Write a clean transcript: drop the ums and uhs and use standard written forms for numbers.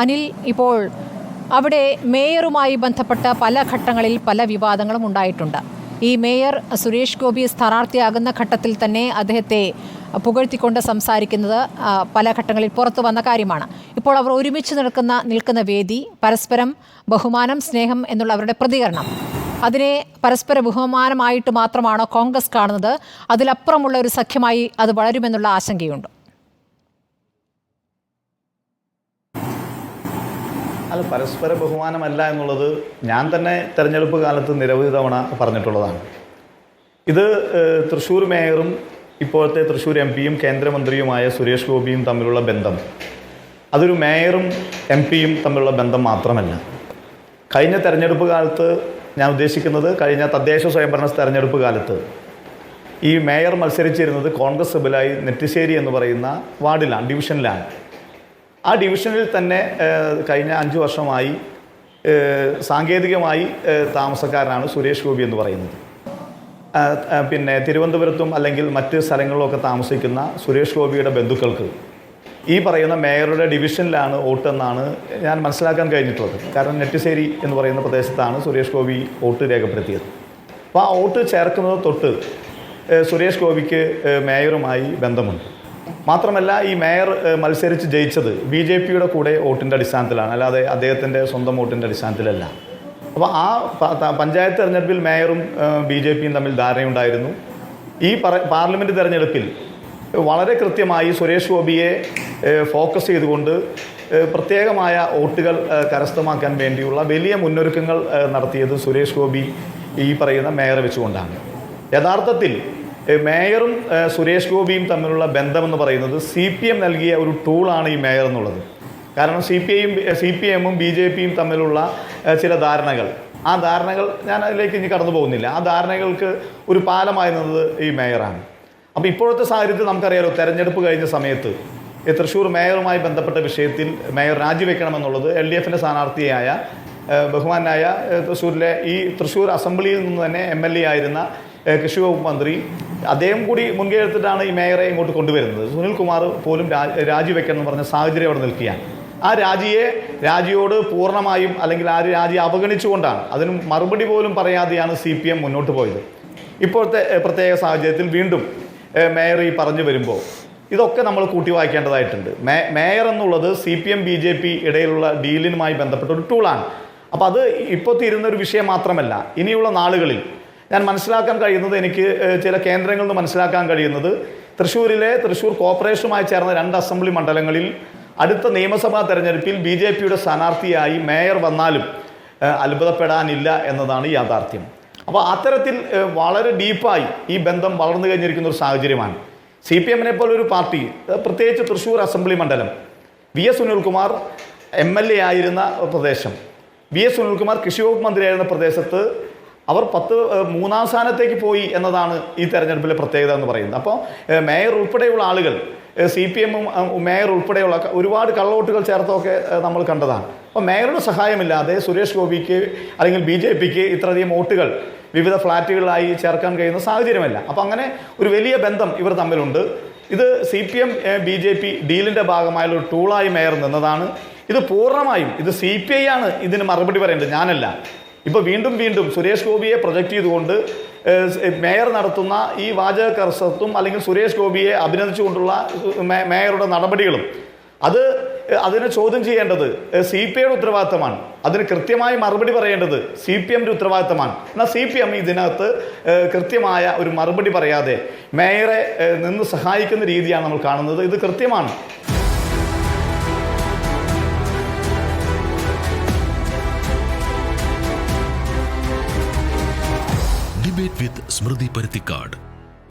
അനിൽ, ഇപ്പോൾ അവിടെ മേയറുമായി ബന്ധപ്പെട്ട പല ഘട്ടങ്ങളിൽ പല വിവാദങ്ങളും ഉണ്ടായിട്ടുണ്ട്. ഈ മേയർ സുരേഷ് ഗോപി സ്ഥാനാർത്ഥിയാകുന്ന ഘട്ടത്തിൽ തന്നെ അദ്ദേഹത്തെ പുകഴ്ത്തിക്കൊണ്ട് സംസാരിക്കുന്നത് പല ഘട്ടങ്ങളിൽ പുറത്തു വന്ന കാര്യമാണ്. ഇപ്പോൾ അവർ ഒരുമിച്ച് നിൽക്കുന്ന വേദി, പരസ്പരം ബഹുമാനം, സ്നേഹം എന്നുള്ള അവരുടെ പ്രതികരണം, അതിനെ പരസ്പര ബഹുമാനമായിട്ട് മാത്രമാണോ കോൺഗ്രസ് കാണുന്നത്? അതിലപ്പുറമുള്ള ഒരു സഖ്യമായി അത് വളരുമെന്നുള്ള ആശങ്കയുണ്ട്. അല്ല, പരസ്പര ബഹുമാനമല്ല എന്നുള്ളത് ഞാൻ തന്നെ തെരഞ്ഞെടുപ്പ് കാലത്ത് നിരവധി തവണ പറഞ്ഞിട്ടുള്ളതാണ്. ഇത് തൃശ്ശൂർ മേയറും ഇപ്പോഴത്തെ തൃശ്ശൂർ MP-യും കേന്ദ്രമന്ത്രിയുമായ സുരേഷ് ഗോപിയും തമ്മിലുള്ള ബന്ധം അതൊരു മേയറും MP-യും തമ്മിലുള്ള ബന്ധം മാത്രമല്ല. കഴിഞ്ഞ തെരഞ്ഞെടുപ്പ് കാലത്ത്, ഞാൻ ഉദ്ദേശിക്കുന്നത് കഴിഞ്ഞ തദ്ദേശ സ്വയംഭരണ തെരഞ്ഞെടുപ്പ് കാലത്ത് ഈ മേയർ മത്സരിച്ചിരുന്നത് കോൺഗ്രസ് സബിലായി നെറ്റിശ്ശേരി എന്ന് പറയുന്ന വാർഡിലാണ്, ഡിവിഷനിലാണ്. ആ ഡിവിഷനിൽ തന്നെ കഴിഞ്ഞ 5 വർഷമായി സാങ്കേതികമായി താമസക്കാരനാണ് സുരേഷ് ഗോപി എന്ന് പറയുന്നത്. പിന്നെ തിരുവനന്തപുരത്തും അല്ലെങ്കിൽ മറ്റ് സ്ഥലങ്ങളിലൊക്കെ താമസിക്കുന്ന സുരേഷ് ഗോപിയുടെ ബന്ധുക്കൾക്ക് ഈ പറയുന്ന മേയറുടെ ഡിവിഷനിലാണ് വോട്ടെന്നാണ് ഞാൻ മനസ്സിലാക്കാൻ കഴിഞ്ഞിട്ടുള്ളത്. കാരണം നെറ്റിശ്ശേരി എന്ന് പറയുന്ന പ്രദേശത്താണ് സുരേഷ് ഗോപി വോട്ട് രേഖപ്പെടുത്തിയത്. അപ്പോൾ ആ വോട്ട് ചേർക്കുന്നത് തൊട്ട് സുരേഷ് ഗോപിക്ക് മേയറുമായി ബന്ധമുണ്ട്. മാത്രമല്ല, ഈ മേയർ മത്സരിച്ച് ജയിച്ചത് BJP-യുടെ കൂടെ വോട്ടിൻ്റെ അടിസ്ഥാനത്തിലാണ്, അല്ലാതെ അദ്ദേഹത്തിൻ്റെ സ്വന്തം വോട്ടിൻ്റെ അടിസ്ഥാനത്തിലല്ല. അപ്പോൾ ആ പഞ്ചായത്ത് തെരഞ്ഞെടുപ്പിൽ മേയറും BJP-യും തമ്മിൽ ധാരണയുണ്ടായിരുന്നു. ഈ പാർലമെൻറ്റ് തെരഞ്ഞെടുപ്പിൽ വളരെ കൃത്യമായി സുരേഷ് ഗോപിയെ ഫോക്കസ് ചെയ്തുകൊണ്ട് പ്രത്യേകമായ വോട്ടുകൾ കരസ്ഥമാക്കാൻ വേണ്ടിയുള്ള വലിയ മുന്നൊരുക്കങ്ങൾ നടത്തിയത് സുരേഷ് ഗോപി ഈ പറയുന്ന മേയറെ വെച്ചുകൊണ്ടാണ്. യഥാർത്ഥത്തിൽ മേയറും സുരേഷ് ഗോപിയും തമ്മിലുള്ള ബന്ധമെന്ന് പറയുന്നത് CPM നൽകിയ ഒരു ടൂളാണ് ഈ മേയർ എന്നുള്ളത്. കാരണം CPM-ഉം BJP-യും തമ്മിലുള്ള ചില ധാരണകൾ, ആ ധാരണകൾ ഞാൻ അതിലേക്ക് ഇനി കടന്നു പോകുന്നില്ല. ആ ധാരണകൾക്ക് ഒരു പാലമായി നിന്നത് ഈ മേയറാണ്. അപ്പോൾ ഇപ്പോഴത്തെ സാഹചര്യത്തിൽ നമുക്കറിയാലോ, തെരഞ്ഞെടുപ്പ് കഴിഞ്ഞ സമയത്ത് തൃശ്ശൂർ മേയറുമായി ബന്ധപ്പെട്ട വിഷയത്തിൽ മേയർ രാജിവെക്കണമെന്നുള്ളത് LDF-ൻ്റെ സ്ഥാനാർത്ഥിയായ ബഹുമാനായ തൃശ്ശൂർ അസംബ്ലിയിൽ നിന്ന് തന്നെ MLA ആയിരുന്ന കൃഷി വകുപ്പ് മന്ത്രി, അദ്ദേഹം കൂടി മുൻകൈ എടുത്തിട്ടാണ് ഈ മേയറെ ഇങ്ങോട്ട് കൊണ്ടുവരുന്നത്. സുനിൽകുമാർ പോലും രാജിവെക്കണം എന്ന് പറഞ്ഞ സാഹചര്യം അവിടെ നിൽക്കുകയാണ്. ആ രാജിയോട് പൂർണ്ണമായും, അല്ലെങ്കിൽ ആ രാജി അവഗണിച്ചുകൊണ്ടാണ്, അതിന് മറുപടി പോലും പറയാതെയാണ് CPM മുന്നോട്ട് പോയത്. ഇപ്പോഴത്തെ പ്രത്യേക സാഹചര്യത്തിൽ വീണ്ടും മേയർ ഈ പറഞ്ഞു വരുമ്പോൾ ഇതൊക്കെ നമ്മൾ കൂട്ടി വായിക്കേണ്ടതായിട്ടുണ്ട്. മേയർ എന്നുള്ളത് CPM BJP ഇടയിലുള്ള ഡീലിനുമായി ബന്ധപ്പെട്ട ഒരു ടൂളാണ്. അപ്പോൾ അത് ഇപ്പോൾ തീരുന്നൊരു വിഷയം മാത്രമല്ല. ഇനിയുള്ള നാളുകളിൽ ഞാൻ മനസ്സിലാക്കാൻ കഴിയുന്നത്, എനിക്ക് ചില കേന്ദ്രങ്ങളിൽ നിന്ന് മനസ്സിലാക്കാൻ കഴിയുന്നത്, തൃശ്ശൂർ കോർപ്പറേഷനുമായി ചേർന്ന 2 അസംബ്ലി മണ്ഡലങ്ങളിൽ അടുത്ത നിയമസഭാ തെരഞ്ഞെടുപ്പിൽ BJP-യുടെ സ്ഥാനാർത്ഥിയായി മേയർ വന്നാലും അത്ഭുതപ്പെടാനില്ല എന്നതാണ് യാഥാർത്ഥ്യം. അപ്പോൾ അത്തരത്തിൽ വളരെ ഡീപ്പായി ഈ ബന്ധം വളർന്നു കഴിഞ്ഞിരിക്കുന്ന ഒരു സാഹചര്യമാണ്. CPM-നെ പോലൊരു പാർട്ടി, പ്രത്യേകിച്ച് തൃശ്ശൂർ അസംബ്ലി മണ്ഡലം, VS സുനിൽകുമാർ MLA ആയിരുന്ന പ്രദേശം, VS സുനിൽകുമാർ കൃഷി വകുപ്പ് മന്ത്രിയായിരുന്ന പ്രദേശത്ത് അവർ 3-ാം സ്ഥാനത്തേക്ക് പോയി എന്നതാണ് ഈ തെരഞ്ഞെടുപ്പിലെ പ്രത്യേകത എന്ന് പറയുന്നത്. അപ്പോൾ മേയർ ഉൾപ്പെടെയുള്ള ആളുകൾ, CPM-ഉം മേയർ ഉൾപ്പെടെയുള്ള ഒരുപാട് കള്ളവോട്ടുകൾ ചേർത്തൊക്കെ നമ്മൾ കണ്ടതാണ്. അപ്പോൾ മേയറുടെ സഹായമില്ലാതെ സുരേഷ് ഗോപിക്ക് അല്ലെങ്കിൽ BJP-ക്ക് ഇത്രയധികം വോട്ടുകൾ വിവിധ ഫ്ലാറ്റുകളിലായി ചേർക്കാൻ കഴിയുന്ന സാഹചര്യമല്ല. അപ്പോൾ അങ്ങനെ ഒരു വലിയ ബന്ധം ഇവർ തമ്മിലുണ്ട്. ഇത് CPM BJP ഡീലിൻ്റെ ഭാഗമായുള്ള ഒരു ടൂളായി മേയർ നിന്നതാണ്. ഇത് പൂർണ്ണമായും CPI ആണ് ഇതിന് മറുപടി പറയേണ്ടത്, ഞാനല്ല. ഇപ്പോൾ വീണ്ടും സുരേഷ് ഗോപിയെ പ്രൊജക്റ്റ് ചെയ്തുകൊണ്ട് മേയർ നടത്തുന്ന ഈ വാചകക്കർസത്തും അല്ലെങ്കിൽ സുരേഷ് ഗോപിയെ അഭിനന്ദിച്ചുകൊണ്ടുള്ള മേയറുടെ നടപടികളും അതിനെ ചോദ്യം ചെയ്യേണ്ടത് CPIയുടെ ഉത്തരവാദിത്തമാണ്. അതിന് കൃത്യമായി മറുപടി പറയേണ്ടത് CPM-ൻ്റെ ഉത്തരവാദിത്തമാണ്. എന്നാൽ CPM ഇതിനകത്ത് കൃത്യമായ ഒരു മറുപടി പറയാതെ മേയറെ നിന്ന് സഹായിക്കുന്ന രീതിയാണ് നമ്മൾ കാണുന്നത്. ഇത് കൃത്യമാണ്. Debate with Smriti Parithikad.